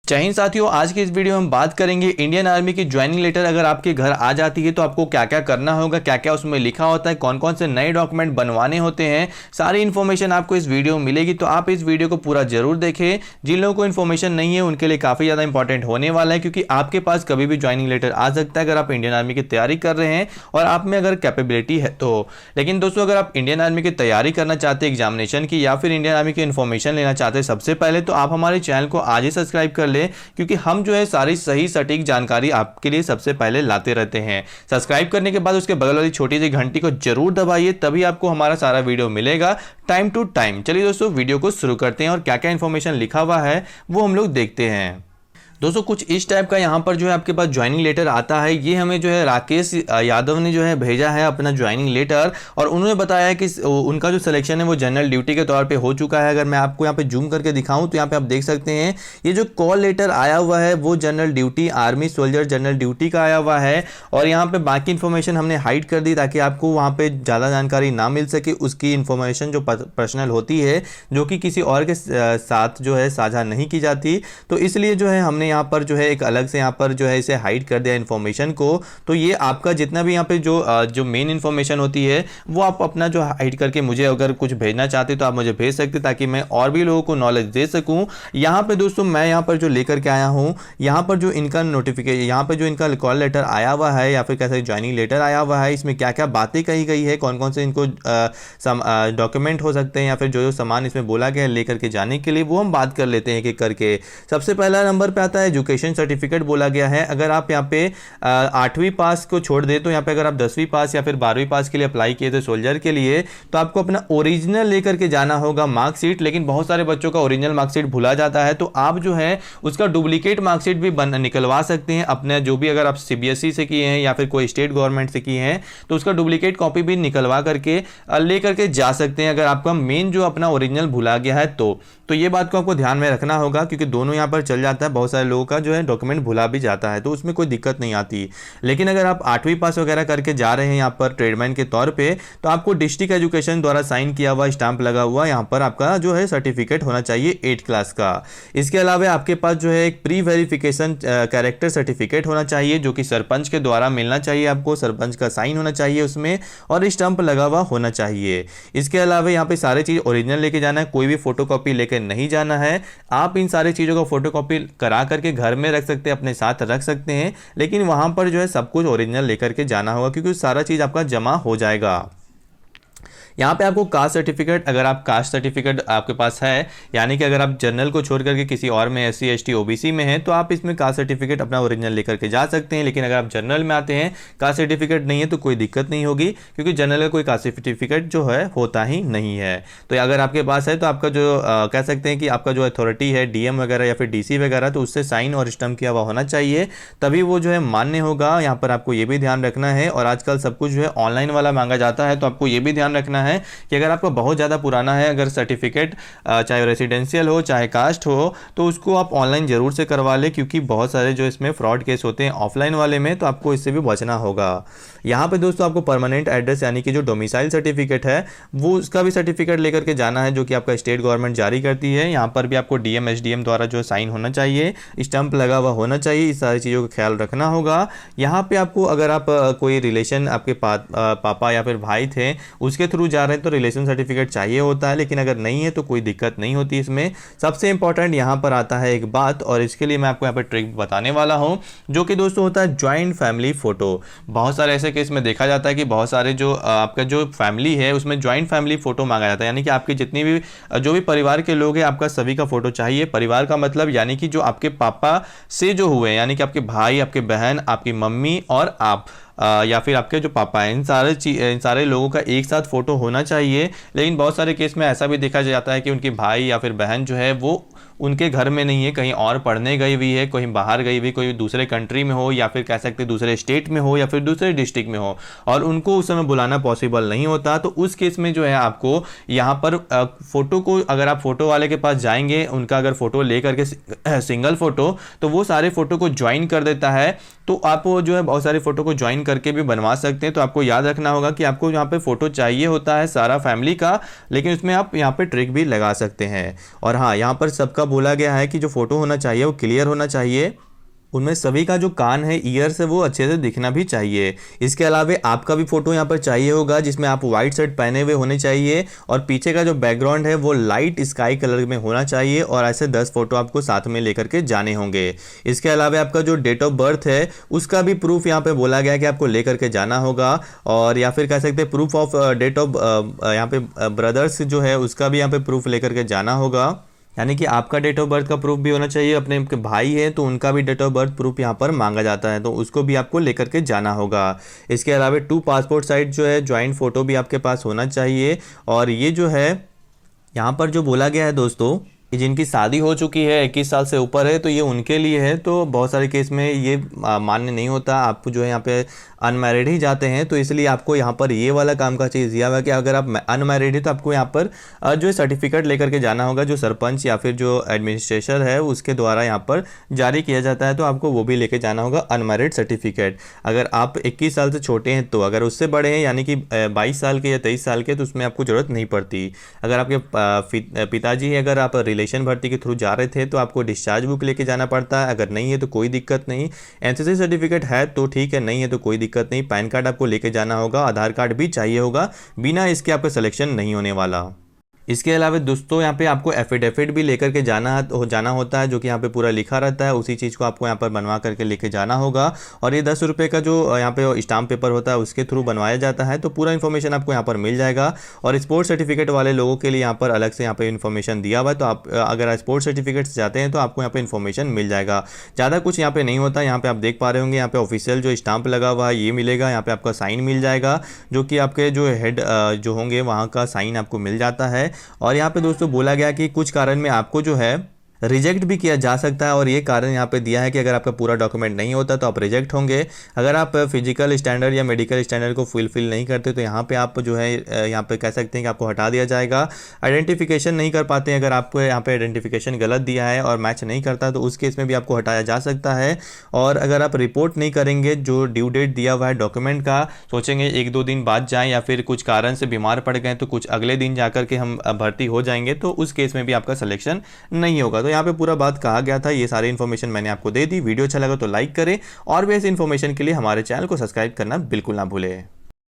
जय हिंद साथियों, आज की इस वीडियो में हम बात करेंगे इंडियन आर्मी की ज्वाइनिंग लेटर अगर आपके घर आ जाती है तो आपको क्या क्या करना होगा, क्या क्या उसमें लिखा होता है, कौन कौन से नए डॉक्यूमेंट बनवाने होते हैं। सारी इन्फॉर्मेशन आपको इस वीडियो में मिलेगी, तो आप इस वीडियो को पूरा जरूर देखें। जिन लोगों को इन्फॉर्मेशन नहीं है उनके लिए काफ़ी ज़्यादा इंपॉर्टेंट होने वाला है, क्योंकि आपके पास कभी भी ज्वाइनिंग लेटर आ सकता है अगर आप इंडियन आर्मी की तैयारी कर रहे हैं और आप में अगर कैपेबिलिटी है तो। लेकिन दोस्तों, अगर आप इंडियन आर्मी की तैयारी करना चाहते हैं एग्जामिनेशन की, या फिर इंडियन आर्मी की इन्फॉर्मेशन लेना चाहते हैं, सबसे पहले तो आप हमारे चैनल को आज ही सब्सक्राइब कर ले, क्योंकि हम जो है सारी सही सटीक जानकारी आपके लिए सबसे पहले लाते रहते हैं। सब्सक्राइब करने के बाद उसके बगल वाली छोटी सी घंटी को जरूर दबाइए, तभी आपको हमारा सारा वीडियो मिलेगा टाइम टू टाइम। चलिए दोस्तों, वीडियो को शुरू करते हैं और क्या क्या इंफॉर्मेशन लिखा हुआ है वो हम लोग देखते हैं। दोस्तों, कुछ इस टाइप का यहाँ पर जो है आपके पास ज्वाइनिंग लेटर आता है। ये हमें जो है राकेश यादव ने जो है भेजा है अपना ज्वाइनिंग लेटर, और उन्होंने बताया है कि उनका जो सिलेक्शन है वो जनरल ड्यूटी के तौर पे हो चुका है। अगर मैं आपको यहाँ पे जूम करके दिखाऊं तो यहाँ पे आप देख सकते हैं ये जो कॉल लेटर आया हुआ है वो general duty, army soldier general duty का आया हुआ है। और यहाँ पे बाकी इन्फॉर्मेशन हमने हाइड कर दी ताकि आपको वहाँ पे ज़्यादा जानकारी ना मिल सके। उसकी इन्फॉर्मेशन जो पर्सनल होती है, जो कि किसी और के साथ जो है साझा नहीं की जाती, तो इसलिए जो है हमने यहाँ पर जो है एक अलग से यहाँ पर जो है इसे हाइड कर दिया इन्फॉर्मेशन को। तो ये आपका जितना भी यहाँ पे जो मेन इन्फॉर्मेशन होती है वो आप अपना जो हाइड करके मुझे अगर कुछ भेजना चाहते तो आप मुझे भेज सकते, ताकि मैं और भी लोगों को नॉलेज दे सकूं। यहाँ पे दोस्तों मैं यहाँ पर जो लेकर के आया हूँ, यहाँ पर जो इनका नोटिफिकेशन, यहाँ पर जो इनका कॉल लेटर आया हुआ है या फिर कैसे ज्वाइनिंग लेटर आया हुआ है, इसमें क्या क्या बातें कही गई है, कौन कौन से इनको डॉक्यूमेंट हो सकते हैं या फिर जो जो सामान इसमें बोला गया है लेकर के जाने के लिए, वो हम बात कर लेते हैं एक एक करके। सबसे पहला नंबर पे आता है एजुकेशन सर्टिफिकेट बोला गया है। अगर आप यहाँ पे 8वीं पास को छोड़ दे तो यहाँ पे अगर आप 10वीं पास या फिर 12वीं पास के लिए अप्लाई किए थे सोल्जर के लिए, तो आपको अपना ओरिजिनल लेकर के जाना होगा मार्कशीट। लेकिन बहुत सारे बच्चों का ओरिजिनल मार्कशीट भुला जाता है, तो आप जो है उसका डुप्लीकेट मार्कशीट भी निकलवा सकते हैं अपने, जो भी अगर आप सीबीएसई से किए हैं या फिर कोई स्टेट गवर्नमेंट से किए हैं तो उसका डुप्लीकेट कॉपी भी निकलवा करके ले करके जा सकते हैं, अगर आपका मेन जो अपना ओरिजिनल भुला गया है तो ये बात को आपको ध्यान में रखना होगा, क्योंकि दोनों यहाँ पर चल जाता है। बहुत सारे लोगों का जो है डॉक्यूमेंट भुला भी जाता है, तो उसमें कोई दिक्कत नहीं आती। लेकिन अगर आप 8वीं पास वगैरह करके जा रहे हैं यहाँ पर ट्रेडमैन के तौर पे, तो आपको डिस्ट्रिक्ट एजुकेशन द्वारा साइन किया हुआ स्टाम्प लगा हुआ यहाँ पर आपका जो है सर्टिफिकेट होना चाहिए 8th क्लास का। इसके अलावा आपके पास जो है एक प्री वेरिफिकेशन कैरेक्टर सर्टिफिकेट होना चाहिए, जो कि सरपंच के द्वारा मिलना चाहिए आपको। सरपंच का साइन होना चाहिए उसमें और स्टाम्प लगा हुआ होना चाहिए। इसके अलावा यहाँ पे सारी चीज़ ओरिजिनल लेके जाना है, कोई भी फोटोकॉपी लेके नहीं जाना है। आप इन सारी चीज़ों का फोटोकॉपी करा करके घर में रख सकते हैं, अपने साथ रख सकते हैं, लेकिन वहां पर जो है सब कुछ ओरिजिनल लेकर के जाना होगा, क्योंकि सारा चीज़ आपका जमा हो जाएगा। यहाँ पे आपको कास्ट सर्टिफिकेट, अगर आप कास्ट सर्टिफिकेट आपके पास है, यानी कि अगर आप जनरल को छोड़ करके किसी और में SC ST OBC में हैं, तो आप इसमें कास्ट सर्टिफिकेट अपना ओरिजिनल लेकर के जा सकते हैं। लेकिन अगर आप जनरल में आते हैं, कास्ट सर्टिफिकेट नहीं है, तो कोई दिक्कत नहीं होगी, क्योंकि जनरल का कोई कास्ट सर्टिफिकेट जो है होता ही नहीं है। तो अगर आपके पास है तो आपका जो कह सकते हैं कि आपका जो अथॉरिटी है DM वगैरह या फिर DC वगैरह, तो उससे साइन और स्टम्प किया हुआ होना चाहिए, तभी वो जो है मान्य होगा। यहाँ पर आपको ये भी ध्यान रखना है। और आजकल सब कुछ जो है ऑनलाइन वाला मांगा जाता है, तो आपको ये भी ध्यान रखना है कि अगर आपका बहुत ज़्यादा पुराना है, अगर सर्टिफिकेट चाहे रेसिडेंशियल हो चाहे कास्ट हो, तो उसको आप ऑनलाइन ज़रूर से करवा लें, क्योंकि बहुत सारे जो इसमें फ्रॉड केस होते हैं ऑफलाइन वाले में, तो आपको इससे भी बचना होगा। यहाँ पे दोस्तों आपको परमानेंट एड्रेस यानी कि जो डोमिसाइल सर्टिफिकेट है वो उसका भी सर्टिफिकेट लेकर के जाना है, जो कि आपका स्टेट गवर्नमेंट जारी करती है। यहाँ पर भी आपको DM SDM द्वारा जो साइन होना चाहिए, स्टम्प लगा हुआ होना चाहिए, इस सारी चीज़ों का ख्याल रखना होगा। यहाँ पे आपको अगर आप कोई रिलेशन आपके पापा या फिर भाई थे उसके थ्रू जा रहे हैं तो रिलेशन सर्टिफिकेट चाहिए होता है, लेकिन अगर नहीं है तो कोई दिक्कत नहीं होती इसमें। सबसे इंपॉर्टेंट यहाँ पर आता है एक बात, और इसके लिए मैं आपको यहाँ पर ट्रिक बताने वाला हूँ, जो कि दोस्तों होता है ज्वाइंट फैमिली फोटो। बहुत सारे ऐसे केस में देखा जाता है कि बहुत सारे जो आपका जो फैमिली है उसमें ज्वाइंट फैमिली फोटो मांगा जाता है, यानी कि आपके जितनी भी जो भी परिवार के लोग हैं आपका सभी का फोटो चाहिए। परिवार का मतलब यानी कि जो आपके पापा से जो हुए, यानी कि आपके भाई, आपके बहन, आपकी मम्मी और आप या फिर आपके जो पापा हैं, इन सारे लोगों का एक साथ फोटो होना चाहिए। लेकिन बहुत सारे केस में ऐसा भी देखा जाता है कि उनके भाई या फिर बहन जो है वो उनके घर में नहीं है, कहीं और पढ़ने गई हुई है, कहीं बाहर गई हुई, कोई दूसरे कंट्री में हो या फिर कह सकते हैं दूसरे स्टेट में हो या फिर दूसरे डिस्ट्रिक्ट में हो, और उनको उस समय बुलाना पॉसिबल नहीं होता। तो उस केस में जो है आपको यहाँ पर फोटो को, अगर आप फोटो वाले के पास जाएंगे, उनका अगर फोटो ले करके सिंगल फोटो, तो वो सारे फोटो को ज्वाइन कर देता है। तो आप वो जो है बहुत सारी फ़ोटो को ज्वाइन करके भी बनवा सकते हैं। तो आपको याद रखना होगा कि आपको यहाँ पे फ़ोटो चाहिए होता है सारा फैमिली का, लेकिन उसमें आप यहाँ पे ट्रिक भी लगा सकते हैं। और हाँ, यहाँ पर सबका बोला गया है कि जो फ़ोटो होना चाहिए वो क्लियर होना चाहिए, उनमें सभी का जो कान है, ईयर्स है, वो अच्छे से दिखना भी चाहिए। इसके अलावा आपका भी फोटो यहाँ पर चाहिए होगा जिसमें आप वाइट शर्ट पहने हुए होने चाहिए और पीछे का जो बैकग्राउंड है वो लाइट स्काई कलर में होना चाहिए और ऐसे 10 फोटो आपको साथ में लेकर के जाने होंगे। इसके अलावा आपका जो डेट ऑफ बर्थ है उसका भी प्रूफ यहाँ पे बोला गया है कि आपको लेकर के जाना होगा, और या फिर कह सकते हैं प्रूफ ऑफ डेट ऑफ यहाँ पे ब्रदर्स जो है उसका भी यहाँ पे प्रूफ लेकर के जाना होगा, यानी कि आपका डेट ऑफ बर्थ का प्रूफ भी होना चाहिए। अपने भाई है तो उनका भी डेट ऑफ बर्थ प्रूफ यहाँ पर मांगा जाता है, तो उसको भी आपको लेकर के जाना होगा। इसके अलावा 2 पासपोर्ट साइज जो है ज्वाइंट फ़ोटो भी आपके पास होना चाहिए। और ये जो है यहाँ पर जो बोला गया है दोस्तों, कि जिनकी शादी हो चुकी है 21 साल से ऊपर है तो ये उनके लिए है। तो बहुत सारे केस में ये मान्य नहीं होता, आप जो है यहाँ पे अनमैरिड ही जाते हैं, तो इसलिए आपको यहाँ पर ये वाला काम का चीज़ दिया हुआ है कि अगर आप अनमैरिड है तो आपको यहाँ पर जो सर्टिफिकेट लेकर के जाना होगा, जो सरपंच या फिर जो एडमिनिस्ट्रेशन है उसके द्वारा यहाँ पर जारी किया जाता है, तो आपको वो भी लेके जाना होगा अनमैरिड सर्टिफिकेट। अगर आप 21 साल से छोटे हैं तो, अगर उससे बड़े हैं यानी कि 22 साल के या 23 साल के, तो उसमें आपको ज़रूरत नहीं पड़ती। अगर आपके पिताजी अगर आप रिलेशन भर्ती के थ्रू जा रहे थे तो आपको डिस्चार्ज बुक लेके जाना पड़ता है, अगर नहीं है तो कोई दिक्कत नहीं। एनसीसी सर्टिफिकेट है तो ठीक है, नहीं है तो कोई दिक्कत नहीं। पैन कार्ड आपको लेके जाना होगा, आधार कार्ड भी चाहिए होगा, बिना इसके आपका सिलेक्शन नहीं होने वाला। इसके अलावा दोस्तों यहाँ पे आपको एफिडेविट भी लेकर के जाना होता है, जो कि यहाँ पे पूरा लिखा रहता है, उसी चीज़ को आपको यहाँ पर बनवा करके लेके जाना होगा। और ये 10 रुपये का जो यहाँ पे स्टाम्प पेपर होता है उसके थ्रू बनवाया जाता है, तो पूरा इन्फॉर्मेशन आपको यहाँ पर मिल जाएगा। और स्पोर्ट्स सर्टिफिकेट वाले लोगों के लिए यहाँ पर अलग से यहाँ पे इन्फॉर्मेशन दिया हुआ है, तो आप अगर स्पोर्ट्स सर्टिफिकेट जाते हैं तो आपको यहाँ पे इन्फॉर्मेशन मिल जाएगा। ज़्यादा कुछ यहाँ पे नहीं होता, यहाँ पे आप देख पा रहे होंगे यहाँ पे ऑफिशियल जो स्टाम्प लगा हुआ है ये मिलेगा, यहाँ पे आपका साइन मिल जाएगा, जो कि आपके जो हेड जो होंगे वहाँ का साइन आपको मिल जाता है। और यहाँ पे दोस्तों बोला गया कि कुछ कारण में आपको जो है रिजेक्ट भी किया जा सकता है, और ये कारण यहाँ पे दिया है कि अगर आपका पूरा डॉक्यूमेंट नहीं होता तो आप रिजेक्ट होंगे। अगर आप फिजिकल स्टैंडर्ड या मेडिकल स्टैंडर्ड को फुलफिल नहीं करते तो यहाँ पे आप जो है यहाँ पे कह सकते हैं कि आपको हटा दिया जाएगा। आइडेंटिफिकेशन नहीं कर पाते हैं, अगर आपको यहाँ पे आइडेंटिफिकेशन गलत दिया है और मैच नहीं करता तो उस केस में भी आपको हटाया जा सकता है। और अगर आप रिपोर्ट नहीं करेंगे, जो ड्यू डेट दिया हुआ है डॉक्यूमेंट का, सोचेंगे 1-2 दिन बाद जाएँ या फिर कुछ कारण से बीमार पड़ गए तो कुछ अगले दिन जाकर के हम भर्ती हो जाएंगे, तो उस केस में भी आपका सिलेक्शन नहीं होगा। तो यहाँ पे पूरा बात कहा गया था, ये सारी इन्फॉर्मेशन मैंने आपको दे दी। वीडियो अच्छा लगा तो लाइक करें और भी ऐसी इन्फॉर्मेशन के लिए हमारे चैनल को सब्सक्राइब करना बिल्कुल ना भूलें।